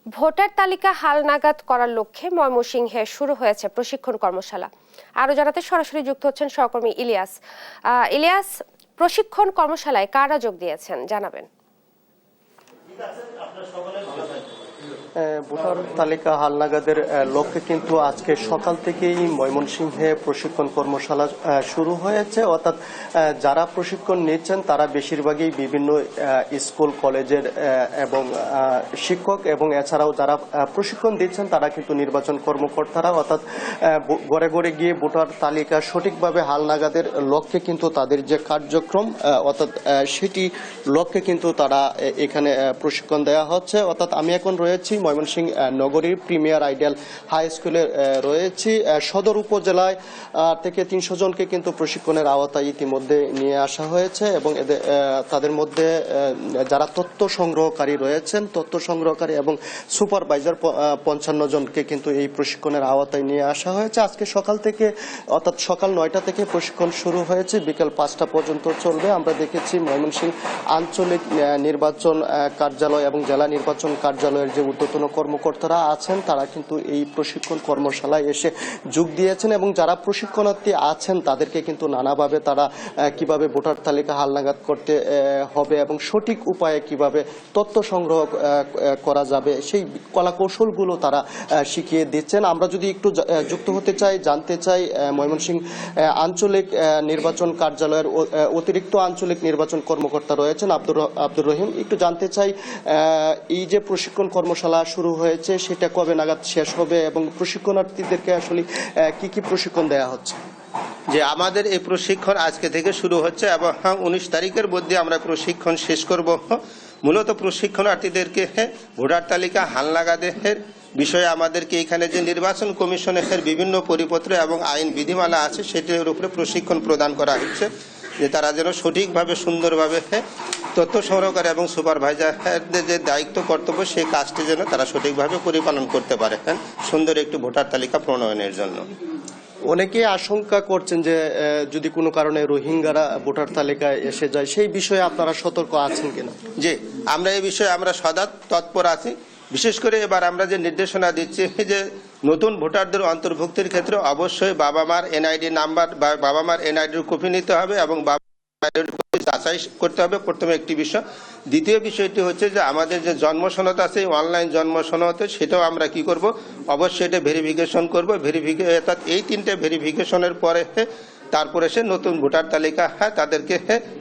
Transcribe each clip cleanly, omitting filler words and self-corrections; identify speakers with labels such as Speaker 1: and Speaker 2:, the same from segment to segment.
Speaker 1: Voter তালিকা হালনাগাদ করার লক্ষ্যে ময়মনসিংহে শুরু হয়েছে প্রশিক্ষণ কর্মশালা। আরো জানাতে সরাসরি যুক্ত হচ্ছেন সহকর্মী ইলিয়াস। ইলিয়াস, প্রশিক্ষণ কর্মশালায় কারা যোগ দিয়েছেন জানাবেন।
Speaker 2: ভোটার তালিকা হালনাগাদের লক্ষ্যে কিন্তু আজকে সকাল থেকেই ময়মনসিংহে প্রশিক্ষণ কর্মশালা শুরু হয়েছে। অর্থাৎ যারা প্রশিক্ষণ নিচ্ছেন তারা বেশিরভাগই বিভিন্ন স্কুল কলেজের এবং শিক্ষক, এবং এছাড়াও যারা প্রশিক্ষণ দিচ্ছেন তারা কিন্তু নির্বাচন কর্মকর্তারা। অর্থাৎ ঘরে ঘরে গিয়ে ভোটার তালিকা সঠিকভাবে হালনাগাদের লক্ষ্যে কিন্তু তাদের যে কার্যক্রম, অর্থাৎ সেটি লক্ষ্যে কিন্তু তারা এখানে প্রশিক্ষণ দেওয়া হচ্ছে। অর্থাৎ আমি এখন রয়েছি ময়মনসিংহ নগরীর প্রিমিয়ার আইডিয়াল হাই স্কুলে রয়েছি। সদর উপজেলায় থেকে 300 জনকে কিন্তু প্রশিক্ষণের আওতায় ইতিমধ্যে নিয়ে আসা হয়েছে, এবং তাদের মধ্যে যারা তথ্য সংগ্রহকারী রয়েছেন, তথ্য সংগ্রহকারী এবং সুপারভাইজার 55 জনকে কিন্তু এই প্রশিক্ষণের আওতায় নিয়ে আসা হয়েছে। আজকে সকাল থেকে, অর্থাৎ সকাল 9টা থেকে প্রশিক্ষণ শুরু হয়েছে, বিকেল 5টা পর্যন্ত চলবে। আমরা দেখেছি ময়মনসিংহ আঞ্চলিক নির্বাচন কার্যালয় এবং জেলা নির্বাচন কার্যালয়ের যে ঊর্ধ্বতন কর্মকর্তারা আছেন তারা কিন্তু এই প্রশিক্ষণ কর্মশালায় এসে যোগ দিয়েছেন, এবং যারা প্রশিক্ষণার্থী আছেন তাদেরকে কিন্তু নানাভাবে তারা কিভাবে ভোটার তালিকা হালনাগাদ করতে হবে এবং সঠিক উপায়ে কিভাবে তথ্য সংগ্রহ করা যাবে সেই কলাকৌশলগুলো তারা শিখিয়ে দিচ্ছেন। আমরা যদি একটু যুক্ত হতে চাই, জানতে চাই ময়মনসিংহ আঞ্চলিক নির্বাচন কার্যালয়ের অতিরিক্ত আঞ্চলিক নির্বাচন কর্মকর্তা রয়েছেন আব্দুর রহিম, একটু জানতে চাই এই যে প্রশিক্ষণ কর্মশালা শুরু হয়েছে সেটা কবে নাগাদ শেষ হবে এবং প্রশিক্ষণার্থীদেরকে আসলে কি কি প্রশিক্ষণ দেওয়া হচ্ছে?
Speaker 3: যে আমাদের এই প্রশিক্ষণ আজকে থেকে শুরু হচ্ছে এবং 19 তারিখের মধ্যে আমরা প্রশিক্ষণ শেষ করব। মূলত প্রশিক্ষণার্থীদেরকে ভোটার তালিকা হালনাগাদের বিষয়ে আমাদেরকে এখানে যে নির্বাচন কমিশনের বিভিন্ন পরিপত্র এবং আইন বিধিমালা আছে সেটির উপরে প্রশিক্ষণ প্রদান করা হচ্ছে, যে তারা যেন সঠিকভাবে সুন্দরভাবে তথ্য সংগ্রহকারী এবং সুপারভাইজারদের যে দায়িত্ব কর্তব্য সেই কাজটি যেন তারা সঠিকভাবে পরিপালন করতে পারে সুন্দর একটি ভোটার তালিকা প্রণয়নের জন্য।
Speaker 2: অনেকে আশঙ্কা করছেন যে যদি কোনো কারণে রোহিঙ্গারা ভোটার তালিকায় এসে যায়, সেই বিষয়ে আপনারা সতর্ক আছেন কিনা?
Speaker 3: জি, আমরা এই বিষয়ে আমরা সদা তৎপর আছি। বিশেষ করে এবার আমরা যে নির্দেশনা দিচ্ছি যে নতুন ভোটারদের অন্তর্ভুক্তির ক্ষেত্রে অবশ্যই বাবা মার এনআইডি নাম্বার বা বাবা মার এনআইডির কপি নিতে হবে এবং যাচাই করতে হবে, প্রথমে একটি বিষয়। দ্বিতীয় বিষয়টি হচ্ছে যে আমাদের যে জন্ম সনদ আছে অনলাইন জন্ম সনদ, সেটাও আমরা কি করব, অবশ্যই এটা ভেরিফিকেশন করব। অর্থাৎ এই 3টে ভেরিফিকেশনের পরে তারপরে সে নতুন ভোটার তালিকা তাদেরকে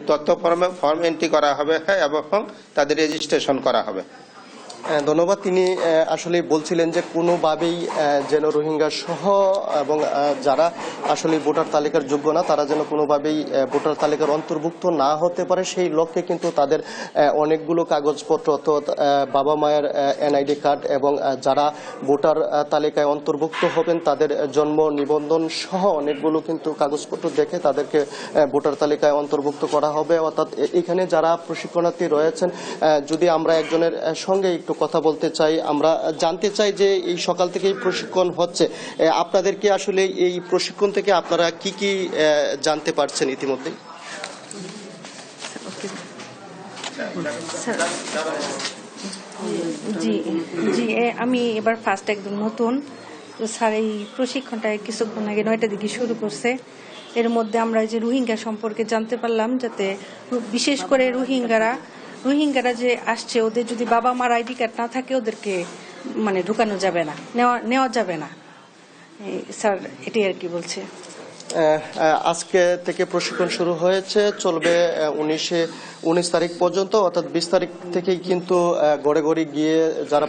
Speaker 3: তথ্য ফর্ম এন্ট্রি করা হবে এবং তাদের রেজিস্ট্রেশন করা হবে।
Speaker 2: ধন্যবাদ। তিনি আসলে বলছিলেন যে কোনোভাবেই যেন রোহিঙ্গা সহ এবং যারা আসলে ভোটার তালিকার যোগ্য না তারা যেন কোনোভাবেই ভোটার তালিকার অন্তর্ভুক্ত না হতে পারে, সেই লক্ষ্যে কিন্তু তাদের অনেকগুলো কাগজপত্র, অর্থাৎ বাবা মায়ের এনআইডি কার্ড এবং যারা ভোটার তালিকায় অন্তর্ভুক্ত হবেন তাদের জন্ম নিবন্ধন সহ অনেকগুলো কিন্তু কাগজপত্র দেখে তাদেরকে ভোটার তালিকায় অন্তর্ভুক্ত করা হবে। অর্থাৎ এখানে যারা প্রশিক্ষণার্থী রয়েছেন, যদি আমরা একজনের সঙ্গে একটু কথা বলতে চাই, আমরা জানতে চাই যে এই সকাল থেকে প্রশিক্ষণ হচ্ছে, আপনাদেরকে আসলে এই প্রশিক্ষণ থেকে আপনারা কি কি জানতে পারছেন ইতিমধ্যে?
Speaker 4: জি জি আমি এবার ফার্স্ট একদম নতুন, তো স্যার এই প্রশিক্ষণটা কিছুক্ষণ আগে 9টার দিকে শুরু করছে। এর মধ্যে আমরা যে রোহিঙ্গা সম্পর্কে জানতে পারলাম, যাতে বিশেষ করে রোহিঙ্গারা যে আসছে ওদের যদি বাবা মার আইডি কার্ড না থাকে ওদেরকে মানে ঢুকানো যাবে না, নেওয়া যাবে না। স্যার এটাই আর কি বলছে।
Speaker 2: আজকে থেকে প্রশিক্ষণ শুরু হয়েছে, চলবে 19 তারিখ পর্যন্ত। অর্থাৎ 20 তারিখ থেকেই কিন্তু ঘরে ঘরে গিয়ে যারা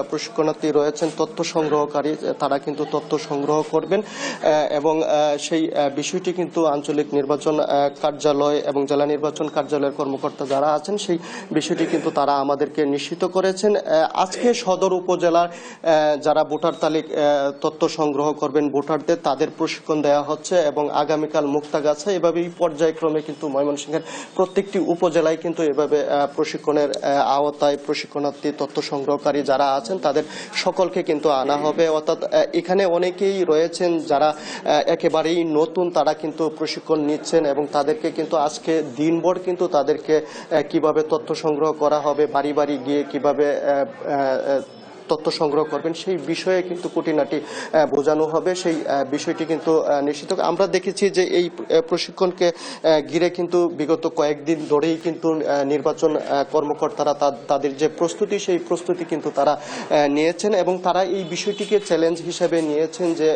Speaker 2: প্রশিক্ষণার্থী রয়েছেন, তথ্য সংগ্রহকারী, তারা কিন্তু তথ্য সংগ্রহ করবেন এবং সেই বিষয়টি কিন্তু আঞ্চলিক নির্বাচন কার্যালয় এবং জেলা নির্বাচন কার্যালয়ের কর্মকর্তা যারা আছেন সেই বিষয়টি কিন্তু তারা আমাদেরকে নিশ্চিত করেছেন। আজকে সদর উপজেলার যারা ভোটার তালিকা তথ্য সংগ্রহ করবেন ভোটারদের, তাদের প্রশিক্ষণ দেওয়া হচ্ছে এবং আগামীকাল মুক্তাগাছা, এভাবেই পর্যায়ক্রমে কিন্তু ময়মনসিংহের প্রত্যেকটি উপজেলায় কিন্তু এভাবে প্রশিক্ষণের আওতায় প্রশিক্ষণার্থী তথ্য সংগ্রহকারী যারা আছেন তাদের সকলকে কিন্তু আনা হবে। অর্থাৎ এখানে অনেকেই রয়েছেন যারা একেবারেই নতুন, তারা কিন্তু প্রশিক্ষণ নিচ্ছেন এবং তাদেরকে কিন্তু আজকে দিনভর কিন্তু তাদেরকে কিভাবে তথ্য সংগ্রহ করা হবে, বাড়ি বাড়ি গিয়ে কিভাবে তথ্য সংগ্রহ করবেন সেই বিষয়ে কিন্তু খুঁটিনাটি বোঝানো হবে, সেই বিষয়টি কিন্তু নিশ্চিত। আমরা দেখেছি যে এই প্রশিক্ষণকে ঘিরে কিন্তু বিগত কয়েকদিন ধরেই কিন্তু নির্বাচন কর্মকর্তারা তাদের যে প্রস্তুতি সেই প্রস্তুতি কিন্তু তারা নিয়েছেন এবং তারা এই বিষয়টিকে চ্যালেঞ্জ হিসেবে নিয়েছেন যে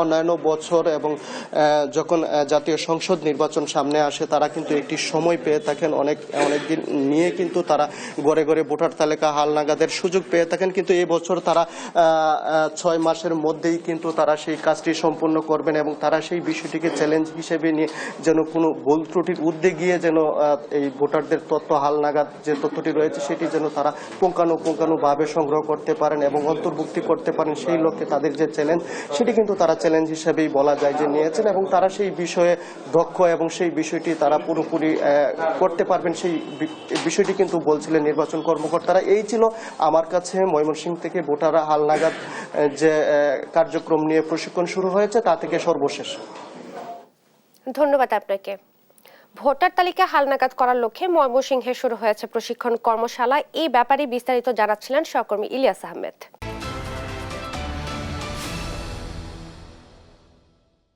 Speaker 2: অন্যান্য বছর এবং যখন জাতীয় সংসদ নির্বাচন সামনে আসে তারা কিন্তু একটি সময় পেয়ে থাকেন, অনেক দিন নিয়ে কিন্তু তারা ঘরে ঘরে ভোটার তালিকা হালনাগাদের সুযোগ পেয়ে থাকেন, কিন্তু এই বছর তারা 6 মাসের মধ্যেই কিন্তু তারা সেই কাজটি সম্পূর্ণ করবেন এবং তারা সেই বিষয়টিকে চ্যালেঞ্জ হিসেবে নিয়ে যেন কোনো ভুল ত্রুটির ঊর্ধ্বে গিয়ে যেন এই ভোটারদের তথ্য হালনাগাদ যে তথ্যটি রয়েছে সেটি যেন তারা পুঙ্খানুপুঙ্খানুভাবে সংগ্রহ করতে পারেন এবং অন্তর্ভুক্তি করতে পারেন, সেই লক্ষ্যে তাদের যে চ্যালেঞ্জ সেটি কিন্তু তারা চ্যালেঞ্জ হিসেবেই বলা যায় যে নিয়েছেন এবং তারা সেই বিষয়ে দক্ষ এবং সেই বিষয়টি তারা পুরোপুরি করতে পারবেন সেই বিষয়টি কিন্তু বলছিলেন নির্বাচন কর্মকর্তারা। এই ছিল আমার কাছে ময়মনসিংহ থেকে ভোটাররা হালনাগাদ যে কার্যক্রম নিয়ে প্রশিক্ষণ শুরু হয়েছে তা থেকে সর্বশেষ।
Speaker 1: ধন্যবাদ আপনাকে। ভোটার তালিকা হালনাগাদ করার লক্ষ্যে ময়মনসিংহে শুরু হয়েছে প্রশিক্ষণ কর্মশালা। এই ব্যাপারে বিস্তারিত জানাচ্ছিলেন সহকর্মী ইলিয়াস আহমেদ।